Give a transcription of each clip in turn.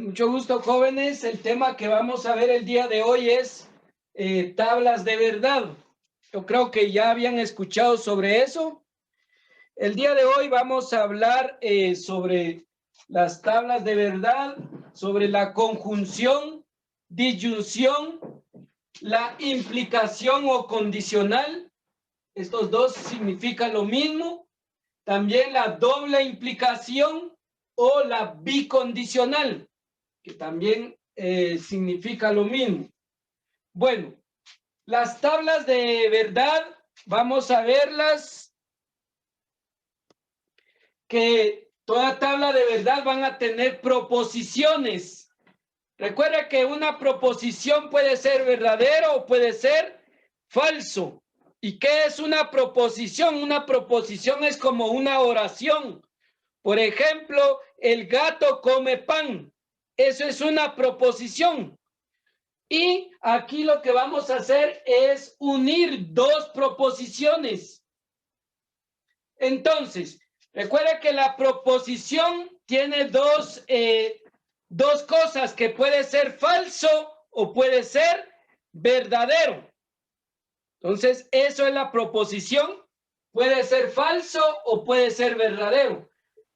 Mucho gusto, jóvenes. El tema que vamos a ver el día de hoy es tablas de verdad. Yo creo que ya habían escuchado sobre eso. El día de hoy vamos a hablar sobre las tablas de verdad, sobre la conjunción, disyunción, la implicación o condicional. Estos dos significan lo mismo. También la doble implicación o la bicondicional, que también significa lo mismo. Bueno, las tablas de verdad, vamos a verlas, que toda tabla de verdad van a tener proposiciones. Recuerda que una proposición puede ser verdadero o puede ser falso. ¿Y qué es una proposición? Una proposición es como una oración. Por ejemplo, el gato come pan. Eso es una proposición. Y aquí lo que vamos a hacer es unir dos proposiciones. Entonces, recuerda que la proposición tiene dos cosas, que puede ser falso o puede ser verdadero. Entonces, eso es la proposición. Puede ser falso o puede ser verdadero.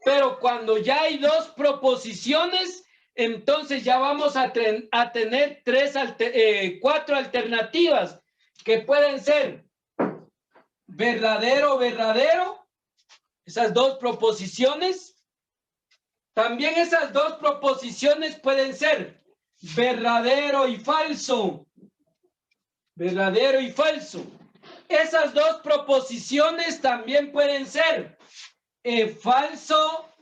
Pero cuando ya hay dos proposiciones, entonces ya vamos a tener cuatro alternativas que pueden ser verdadero, verdadero, esas dos proposiciones. También esas dos proposiciones pueden ser verdadero y falso. Verdadero y falso. Esas dos proposiciones también pueden ser falso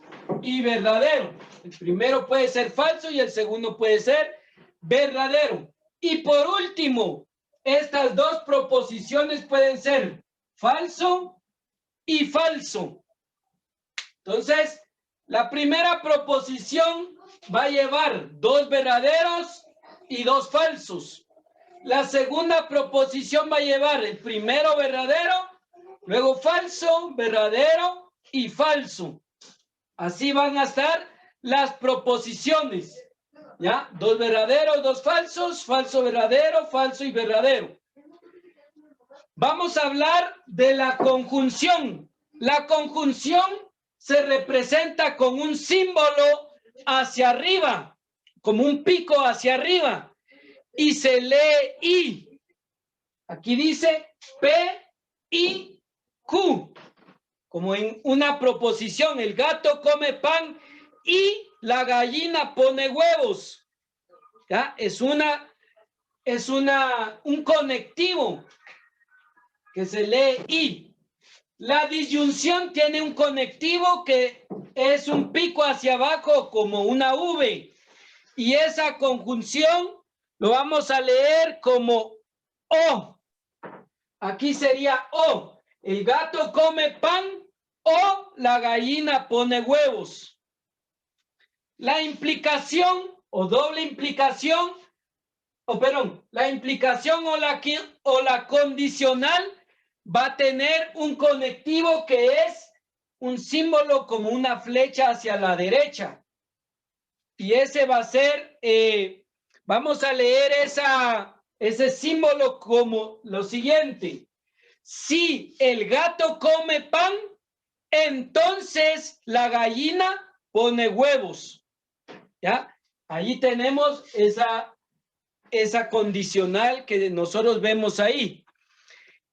y verdadero. El primero puede ser falso y el segundo puede ser verdadero. Y por último, estas dos proposiciones pueden ser falso y falso. Entonces, la primera proposición va a llevar dos verdaderos y dos falsos. La segunda proposición va a llevar el primero verdadero, luego falso, verdadero y falso. Así van a estar las proposiciones. ¿Ya? Dos verdaderos, dos falsos, falso, verdadero, falso y verdadero. Vamos a hablar de la conjunción. La conjunción se representa con un símbolo hacia arriba, como un pico hacia arriba, y se lee I. Aquí dice P, I, Q. Como en una proposición, el gato come pan y la gallina pone huevos. ¿Ya? Es un conectivo que se lee I. La disyunción tiene un conectivo que es un pico hacia abajo como una V. Y esa conjunción lo vamos a leer como O. Aquí sería O. El gato come pan o la gallina pone huevos. La implicación o doble implicación, la implicación o la condicional va a tener un conectivo que es un símbolo como una flecha hacia la derecha. Y ese va a ser, vamos a leer ese símbolo como lo siguiente. Si el gato come pan, entonces la gallina pone huevos. ¿Ya? Ahí tenemos esa condicional que nosotros vemos ahí.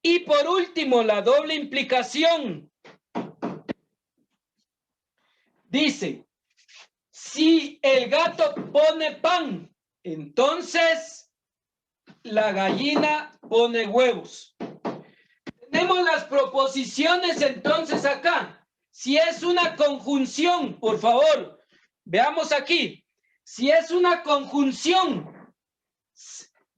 Y por último, la doble implicación. Dice, si el gato pone pan, entonces la gallina pone huevos. Tenemos las proposiciones entonces acá. Si es una conjunción, por favor, veamos aquí. Si es una conjunción,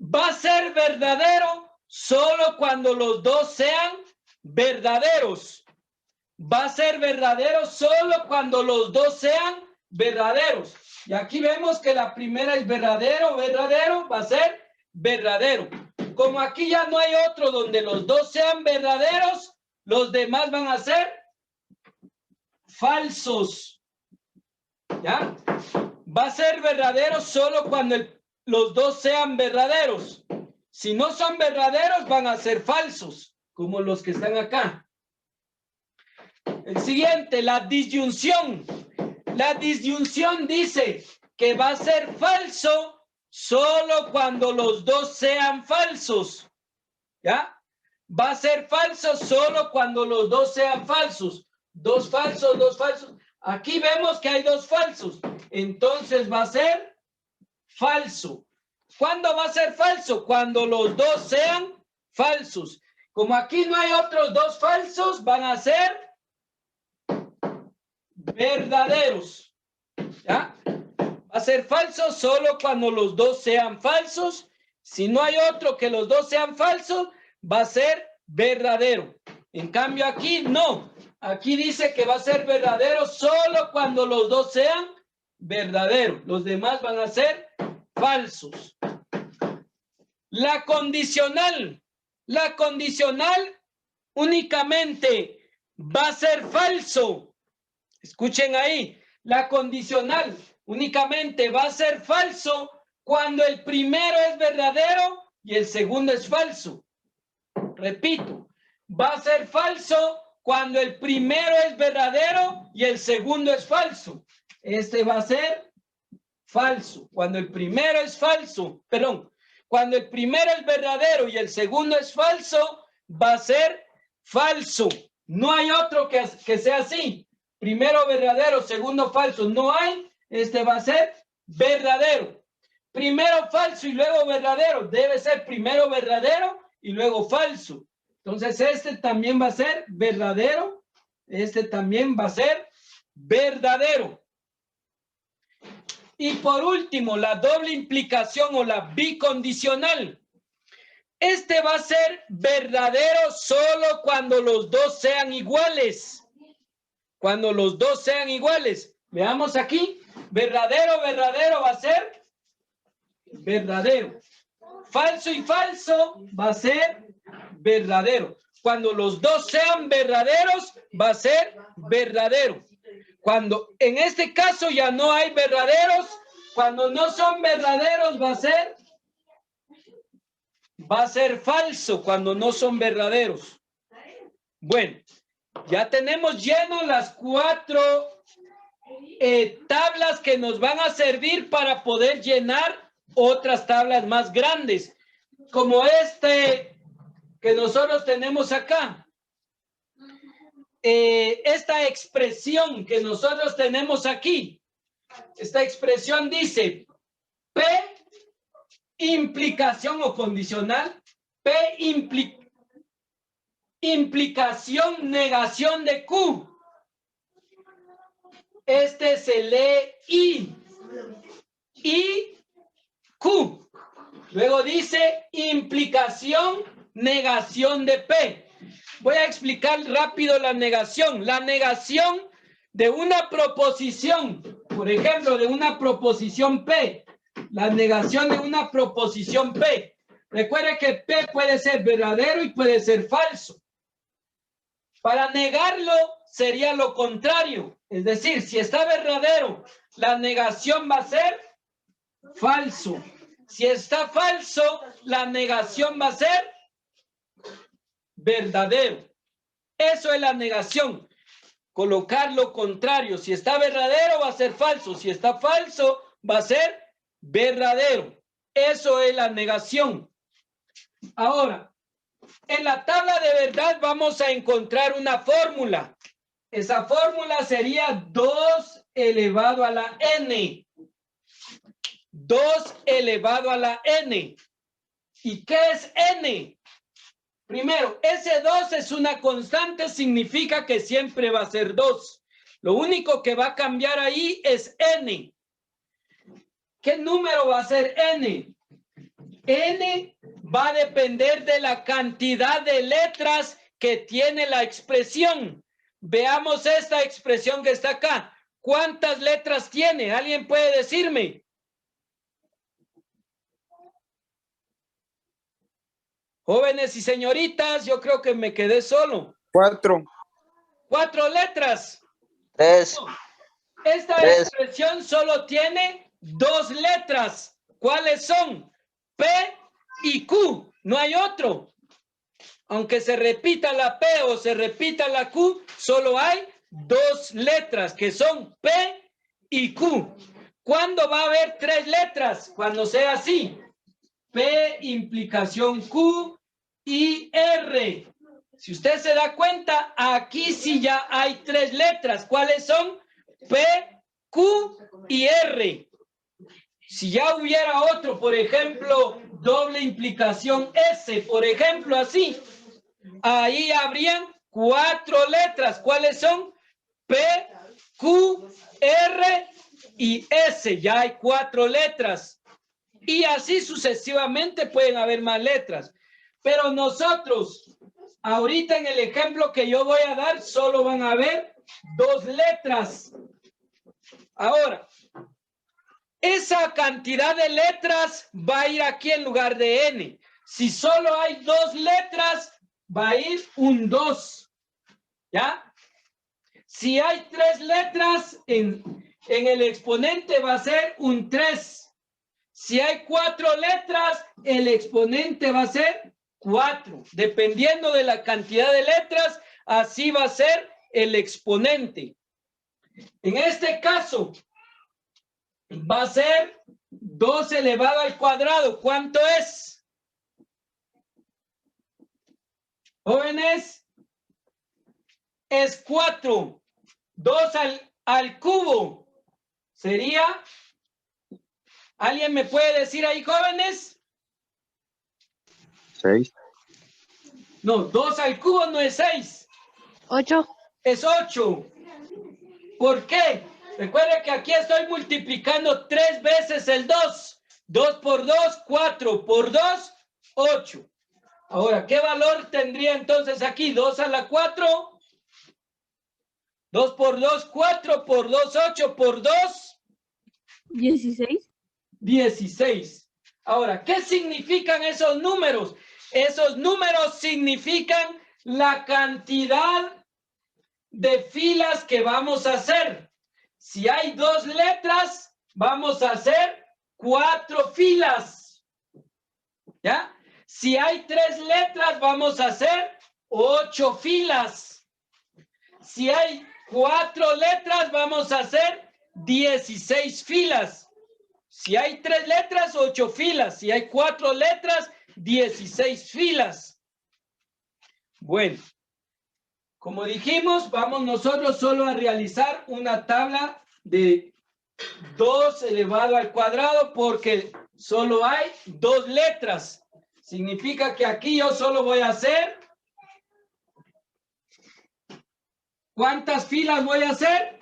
va a ser verdadero solo cuando los dos sean verdaderos. Va a ser verdadero solo cuando los dos sean verdaderos. Y aquí vemos que la primera es verdadero, verdadero, va a ser verdadero. Como aquí ya no hay otro donde los dos sean verdaderos, los demás van a ser falsos. ¿Ya? va a ser verdadero solo cuando los dos sean verdaderos. Si no son verdaderos, van a ser falsos, como los que están acá. El siguiente, la disyunción. La disyunción dice que va a ser falso solo cuando los dos sean falsos. ¿Ya? Va a ser falso solo cuando los dos sean falsos. Dos falsos, dos falsos. Aquí vemos que hay dos falsos. Entonces va a ser falso. ¿Cuándo va a ser falso? Cuando los dos sean falsos. Como aquí no hay otros dos falsos, van a ser verdaderos. ¿Ya? Va a ser falso solo cuando los dos sean falsos. Si no hay otro que los dos sean falsos, va a ser verdadero. En cambio aquí no. Aquí dice que va a ser verdadero solo cuando los dos sean verdaderos. Los demás van a ser falsos. La condicional. La condicional únicamente va a ser falso. Escuchen ahí. La condicional únicamente va a ser falso cuando el primero es verdadero y el segundo es falso. Repito, va a ser falso cuando el primero es verdadero y el segundo es falso. Este va a ser falso. Cuando el primero es falso, perdón, cuando el primero es verdadero y el segundo es falso, va a ser falso. No hay otro que sea así. Primero verdadero, segundo falso. No hay. Este va a ser verdadero. Primero falso y luego verdadero. Debe ser primero verdadero y luego falso. Entonces este también va a ser verdadero. Este también va a ser verdadero. Y por último, la doble implicación o la bicondicional. Este va a ser verdadero solo cuando los dos sean iguales. Cuando los dos sean iguales. Veamos aquí. Verdadero, verdadero va a ser verdadero. Falso y falso va a ser verdadero. Cuando los dos sean verdaderos, va a ser verdadero. Cuando en este caso ya no hay verdaderos, cuando no son verdaderos va a ser falso cuando no son verdaderos. Bueno, ya tenemos lleno las 4 tablas que nos van a servir para poder llenar otras tablas más grandes, como este que nosotros tenemos acá. Esta expresión que nosotros tenemos aquí, esta expresión dice P implicación o condicional, P implicación negación de Q. Este se lee I, Q. Luego dice implicación negación de P. Voy a explicar rápido la negación. La negación de una proposición, por ejemplo, de una proposición P. La negación de una proposición P. Recuerde que P puede ser verdadero y puede ser falso. Para negarlo sería lo contrario. Es decir, si está verdadero, la negación va a ser falso. Si está falso, la negación va a ser verdadero. Eso es la negación. Colocar lo contrario. Si está verdadero, va a ser falso. Si está falso, va a ser verdadero. Eso es la negación. Ahora, en la tabla de verdad vamos a encontrar una fórmula. Esa fórmula sería 2 elevado a la n. 2 elevado a la n. ¿Y qué es n? Primero, ese 2 es una constante, significa que siempre va a ser 2. Lo único que va a cambiar ahí es n. ¿Qué número va a ser n? N va a depender de la cantidad de letras que tiene la expresión. Veamos esta expresión que está acá. ¿Cuántas letras tiene? ¿Alguien puede decirme? Jóvenes y señoritas, yo creo que me quedé solo. 4. 4 letras. 3. Esta expresión solo tiene dos letras. ¿Cuáles son? P y Q. No hay otro. Aunque se repita la P o se repita la Q, solo hay dos letras que son P y Q. ¿Cuándo va a haber tres letras? Cuando sea así. P, implicación Q y R. Si usted se da cuenta, aquí sí ya hay tres letras. ¿Cuáles son? P, Q y R. Si ya hubiera otro, por ejemplo, doble implicación S, por ejemplo, así, ahí habrían cuatro letras. ¿Cuáles son? P, Q, R y S. Ya hay cuatro letras. Y así sucesivamente pueden haber más letras. Pero nosotros, ahorita en el ejemplo que yo voy a dar, solo van a haber dos letras. Ahora, esa cantidad de letras va a ir aquí en lugar de N. Si solo hay dos letras, va a ir un 2. ¿Ya? Si hay tres letras, en el exponente va a ser un 3. Si hay cuatro letras, el exponente va a ser 4. Dependiendo de la cantidad de letras, así va a ser el exponente. En este caso, va a ser 2 elevado al cuadrado. ¿Cuánto es? Jóvenes, es 4. 2 al cubo sería... ¿Alguien me puede decir ahí, jóvenes? 6. No, 2 al cubo no es 6. 8. Es 8. ¿Por qué? Recuerda que aquí estoy multiplicando 3 veces el 2. 2 por 2, 4 por 2, 8. Ahora, ¿qué valor tendría entonces aquí? 2 a la 4. 2 por 2, 4 por 2, 8 por 2. 16. 16. Ahora, ¿qué significan esos números? Esos números significan la cantidad de filas que vamos a hacer. Si hay dos letras, vamos a hacer 4 filas. ¿Ya? Si hay 3 letras, vamos a hacer 8 filas. Si hay 4 letras, vamos a hacer 16 filas. Si hay 3 letras, 8 filas. Si hay 4 letras, 16 filas. Bueno, como dijimos, vamos nosotros solo a realizar una tabla de 2 elevado al cuadrado porque solo hay 2 letras. Significa que aquí yo solo voy a hacer... ¿Cuántas filas voy a hacer?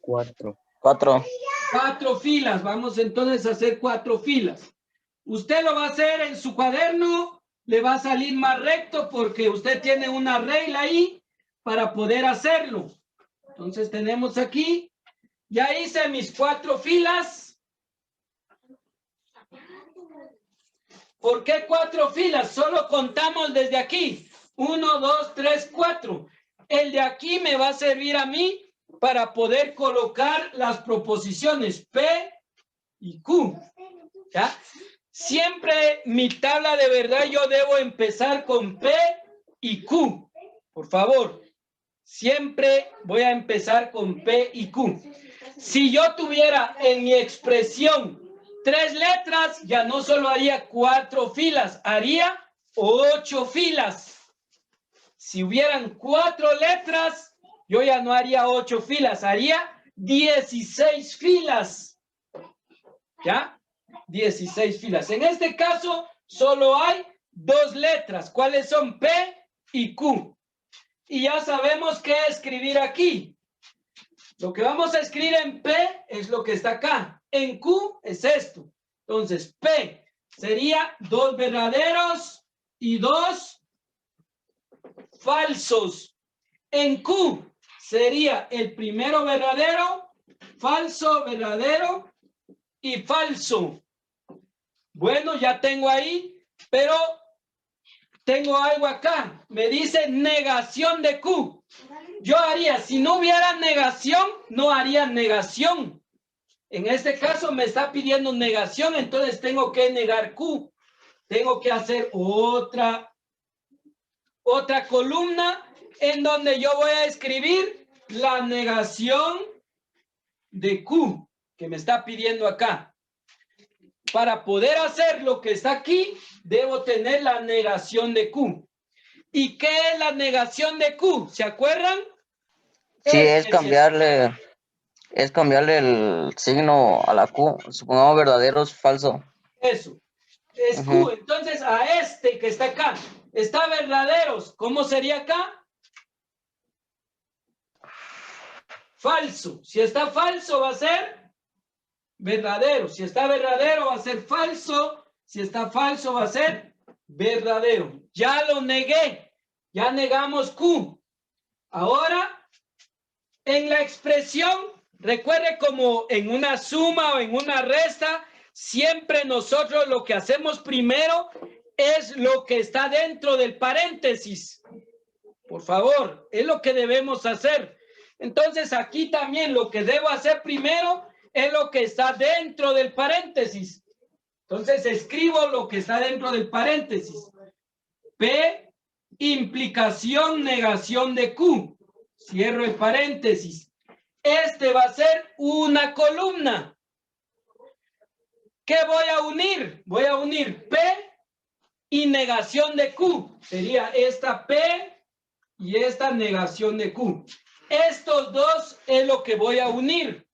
4. 4 filas. Vamos entonces a hacer 4 filas. Usted lo va a hacer en su cuaderno, le va a salir más recto porque usted tiene una regla ahí para poder hacerlo. Entonces tenemos aquí, ya hice mis 4 filas. ¿Por qué 4 filas? Solo contamos desde aquí. 1, 2, 3, 4. El de aquí me va a servir a mí para poder colocar las proposiciones P y Q. ¿Ya? Siempre mi tabla de verdad yo debo empezar con P y Q. Por favor, siempre voy a empezar con P y Q. Si yo tuviera en mi expresión 3 letras, ya no solo haría 4 filas, haría 8 filas. Si hubieran 4 letras, yo ya no haría 8 filas, haría 16 filas. ¿Ya? 16 filas. En este caso, solo hay 2 letras. ¿Cuáles son? P y Q. Y ya sabemos qué escribir aquí. Lo que vamos a escribir en P es lo que está acá. En Q es esto. Entonces, P sería 2 verdaderos y 2 falsos. En Q sería el primero verdadero, falso, verdadero y falso. Bueno, ya tengo ahí, pero tengo algo acá. Me dice negación de Q. Yo haría, si no hubiera negación, no haría negación. En este caso me está pidiendo negación, entonces tengo que negar Q. Tengo que hacer otra columna en donde yo voy a escribir la negación de Q que me está pidiendo acá. Para poder hacer lo que está aquí, debo tener la negación de Q. ¿Y qué es la negación de Q? ¿Se acuerdan? Sí, es cambiarle el signo a la Q. Supongamos verdadero es falso. Eso. Es Q. Entonces, a este que está acá, está verdaderos. ¿Cómo sería acá? Falso. Si está falso, va a ser verdadero. Si está verdadero, va a ser falso. Si está falso, va a ser verdadero. Ya lo negué. Ya negamos Q. Ahora, en la expresión, recuerde como en una suma o en una resta, siempre nosotros lo que hacemos primero es lo que está dentro del paréntesis. Por favor, es lo que debemos hacer. Entonces aquí también lo que debo hacer primero es lo que está dentro del paréntesis. Entonces escribo lo que está dentro del paréntesis. P, implicación, negación de Q. Cierro el paréntesis. Este va a ser una columna. ¿Qué voy a unir? Voy a unir P y negación de Q. Sería esta P y esta negación de Q. Estos dos es lo que voy a unir.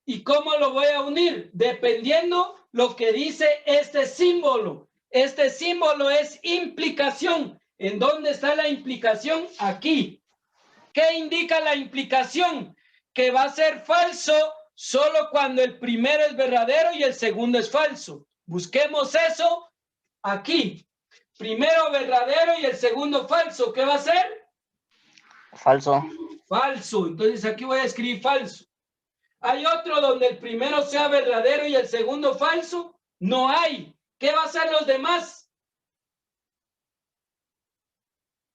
¿Y cómo lo voy a unir? Dependiendo lo que dice este símbolo. Este símbolo es implicación. ¿En dónde está la implicación? Aquí. ¿Qué indica la implicación? Que va a ser falso solo cuando el primero es verdadero y el segundo es falso. Busquemos eso aquí. Primero verdadero y el segundo falso. ¿Qué va a ser? Falso. Falso. Entonces aquí voy a escribir falso. ¿Hay otro donde el primero sea verdadero y el segundo falso? No hay. ¿Qué va a ser los demás?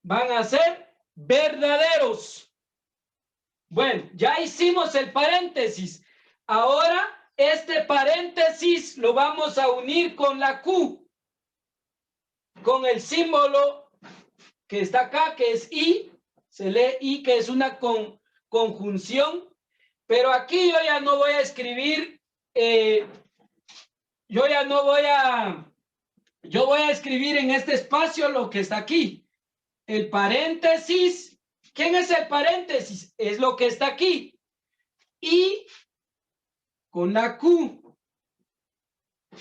Van a ser verdaderos. Bueno, ya hicimos el paréntesis. Ahora, este paréntesis lo vamos a unir con la Q. Con el símbolo que está acá, que es I. Se lee I, que es una conjunción. Pero aquí yo ya no voy a escribir, yo voy a escribir en este espacio lo que está aquí. El paréntesis. ¿Quién es el paréntesis? Es lo que está aquí. Y con la Q.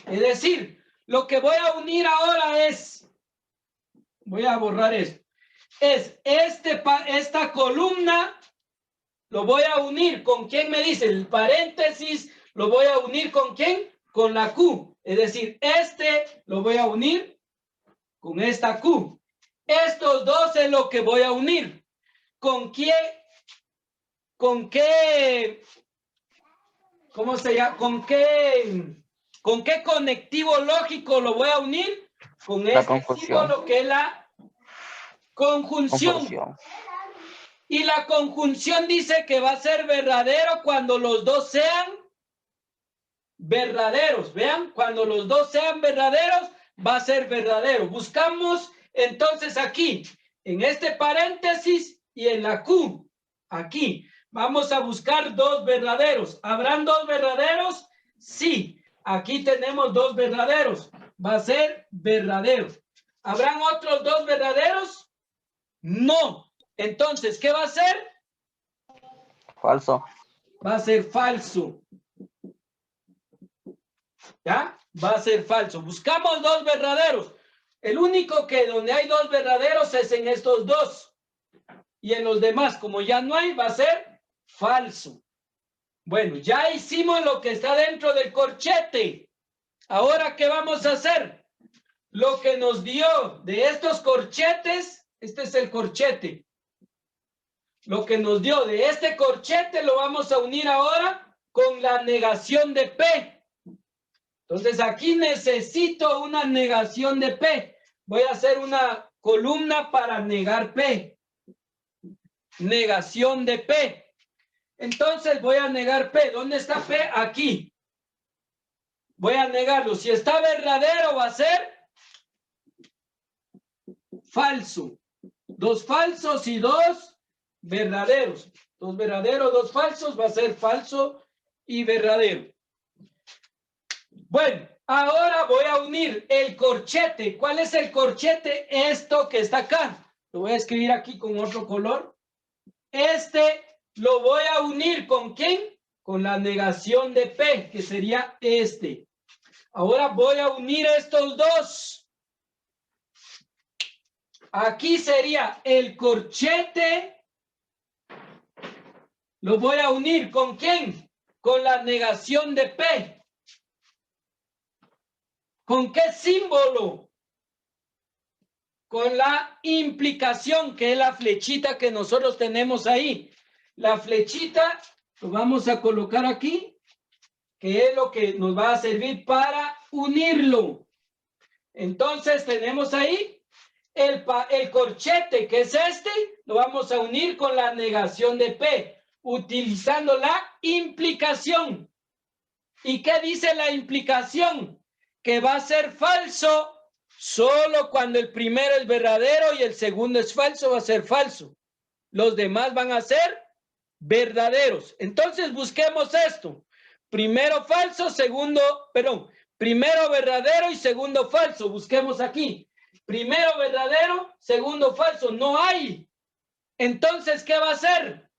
Es decir, lo que voy a unir ahora es, voy a borrar esto, es esta columna, lo voy a unir con quién me dice, el paréntesis, lo voy a unir con quién, con la Q. Es decir, este lo voy a unir con esta Q. Estos dos es lo que voy a unir. ¿Con qué? ¿Cómo se llama? ¿Con qué conectivo lógico lo voy a unir? Con este símbolo que es la conjunción. Y la conjunción dice que va a ser verdadero cuando los dos sean verdaderos. Vean, cuando los dos sean verdaderos, va a ser verdadero. Buscamos entonces aquí, en este paréntesis y en la Q, aquí. Vamos a buscar dos verdaderos. ¿Habrán dos verdaderos? Sí. Aquí tenemos dos verdaderos. Va a ser verdadero. ¿Habrán otros dos verdaderos? No. Entonces, ¿qué va a ser? Falso. Va a ser falso. ¿Ya? Va a ser falso. Buscamos dos verdaderos. El único que donde hay dos verdaderos es en estos dos. Y en los demás, como ya no hay, va a ser falso. Bueno, ya hicimos lo que está dentro del corchete. Ahora, ¿qué vamos a hacer? Lo que nos dio de estos corchetes, este es el corchete. Lo que nos dio de este corchete lo vamos a unir ahora con la negación de P. Entonces aquí necesito una negación de P. Voy a hacer una columna para negar P. negación de P. Entonces voy a negar P. ¿Dónde está P? Aquí. Voy a negarlo. Si está verdadero va a ser falso. 2 falsos y 2 verdaderos. 2 verdaderos, 2 falsos va a ser falso y verdadero. Bueno, ahora voy a unir el corchete. ¿Cuál es el corchete? Esto que está acá. Lo voy a escribir aquí con otro color. Este lo voy a unir ¿con quién? Con la negación de P, que sería este. Ahora voy a unir estos dos. Aquí sería el corchete. Lo voy a unir ¿con quién? Con la negación de P. ¿Con qué símbolo? Con la implicación, que es la flechita que nosotros tenemos ahí. La flechita lo vamos a colocar aquí, que es lo que nos va a servir para unirlo. Entonces tenemos ahí el corchete, que es este, lo vamos a unir con la negación de P, utilizando la implicación. ¿Y qué dice la implicación? Que va a ser falso solo cuando el primero es verdadero y el segundo es falso, va a ser falso. Los demás van a ser verdaderos. Entonces busquemos esto. Primero falso, primero verdadero y segundo falso. Busquemos aquí. Primero verdadero, segundo falso. No hay. Entonces, ¿qué va a ser?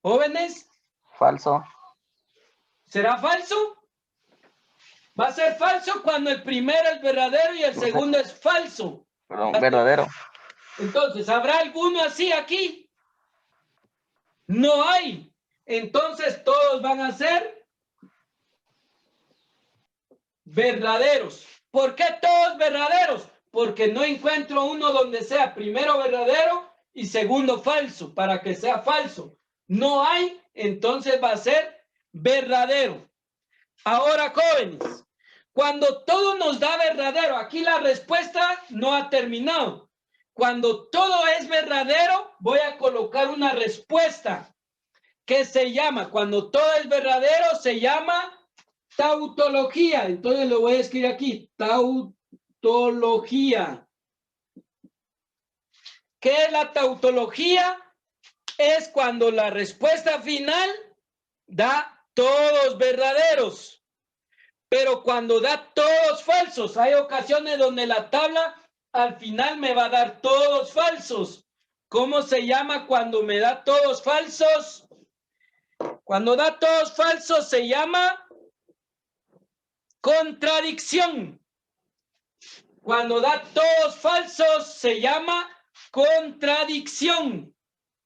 Jóvenes. Falso. ¿Será falso? Va a ser falso cuando el primero es verdadero y el segundo es falso. Perdón, verdadero. Entonces, ¿habrá alguno así aquí? No hay. Entonces, todos van a ser verdaderos. ¿Por qué todos verdaderos? Porque no encuentro uno donde sea primero verdadero y segundo falso, para que sea falso. No hay, entonces va a ser verdadero. Ahora, jóvenes, cuando todo nos da verdadero, aquí la respuesta no ha terminado. Cuando todo es verdadero, voy a colocar una respuesta que se llama, cuando todo es verdadero, se llama tautología. Entonces lo voy a escribir aquí, tautología. ¿Qué es la tautología? Es cuando la respuesta final da todos verdaderos. Pero cuando da todos falsos, hay ocasiones donde la tabla al final me va a dar todos falsos. ¿Cómo se llama cuando me da todos falsos? Cuando da todos falsos se llama contradicción. Cuando da todos falsos se llama contradicción.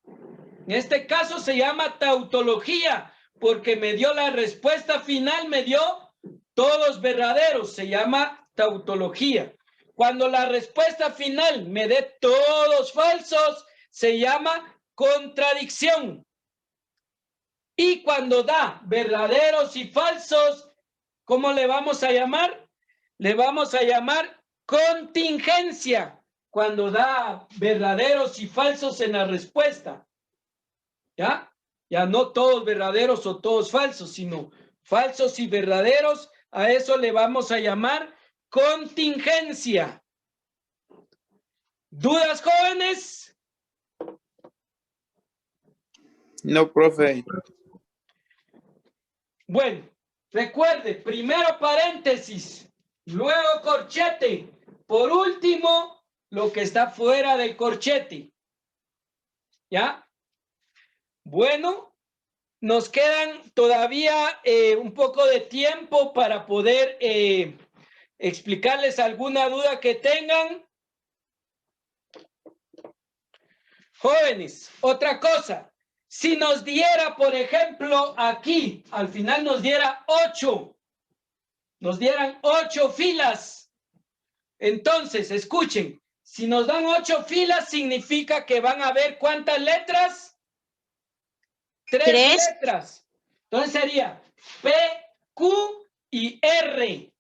En este caso se llama tautología, porque me dio la respuesta final, me dio todos verdaderos, se llama tautología. Cuando la respuesta final me dé todos falsos, se llama contradicción. Y cuando da verdaderos y falsos, ¿cómo le vamos a llamar? Le vamos a llamar contingencia, cuando da verdaderos y falsos en la respuesta. ¿Ya? Ya no todos verdaderos o todos falsos, sino falsos y verdaderos. A eso le vamos a llamar contingencia. ¿Dudas, jóvenes? No, profe. Bueno, recuerde, primero paréntesis, luego corchete, por último, lo que está fuera del corchete. ¿Ya? Bueno, nos quedan todavía un poco de tiempo para poder explicarles alguna duda que tengan. Jóvenes, otra cosa. Si nos diera, por ejemplo, aquí, al final nos diera 8, nos dieran 8 filas. Entonces, escuchen, si nos dan 8 filas, significa que van a haber ¿cuántas letras? 3 letras. Entonces sería P, Q y R.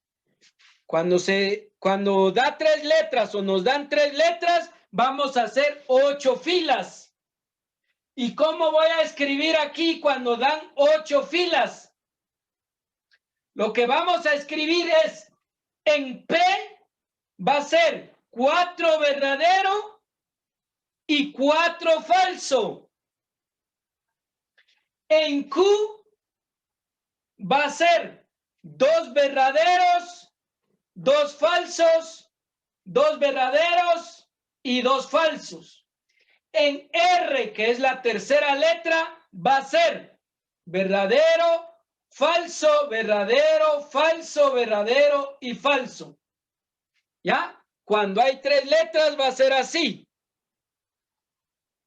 Cuando da 3 letras o nos dan 3 letras, vamos a hacer 8 filas. ¿Y cómo voy a escribir aquí cuando dan 8 filas? Lo que vamos a escribir es, en P va a ser 4 verdadero y 4 falso. En Q va a ser 2 verdaderos, 2 falsos, 2 verdaderos y 2 falsos. En R, que es la tercera letra, va a ser verdadero, falso, verdadero, falso, verdadero y falso. ¿Ya? Cuando hay 3 letras va a ser así.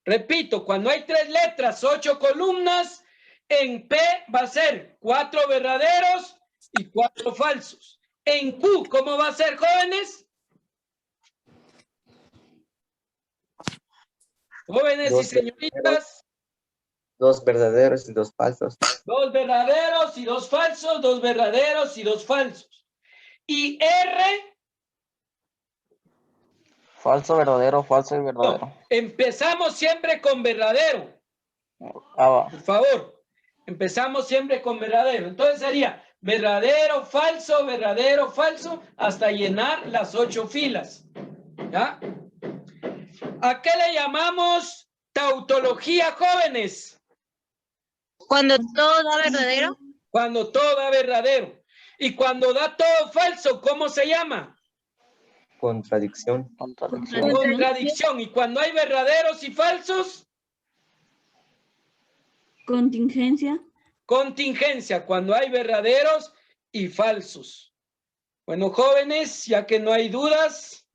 Repito, cuando hay 3 letras, 8 columnas, en P va a ser 4 verdaderos y 4 falsos. En Q, ¿cómo va a ser, jóvenes? Jóvenes y señoritas. 2 verdaderos y 2 falsos. 2 verdaderos y 2 falsos, 2 verdaderos y 2 falsos. Y R. Falso, verdadero, falso y verdadero. No, empezamos siempre con verdadero. Ah, Por favor, empezamos siempre con verdadero. Entonces sería verdadero, falso, hasta llenar las 8 filas. ¿Ya? ¿A qué le llamamos tautología, jóvenes? Cuando todo da verdadero. Cuando todo da verdadero. Y cuando da todo falso, ¿cómo se llama? Contradicción. contradicción. Contradicción. Y cuando hay verdaderos y falsos, Contingencia. contingencia. Cuando hay verdaderos y falsos. Bueno, jóvenes, ya que no hay dudas,